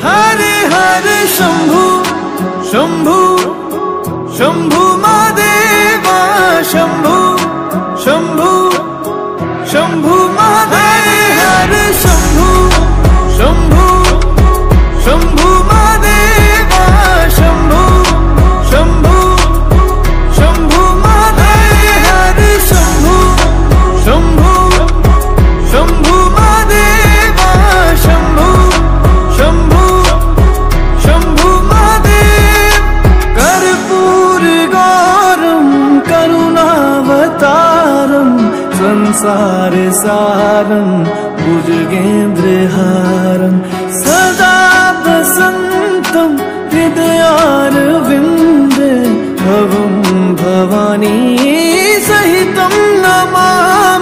हरे हरे शंभु शंभु शंभु महादेवा शंभु शंभु शंभु महादेव हरे शंभु शंभु शंभु महादेवा शंभु शंभु शंभु महादेव हरे शंभु शंभु शंभु महादेवा शंभु शंभु शंभु महादेव कर्पूर गौरम करुणावतारम संसार सारम भुजगेन्द्रहारम सदा वसंतम हृदयारविंदे भवं भवानी सहितं नमामि।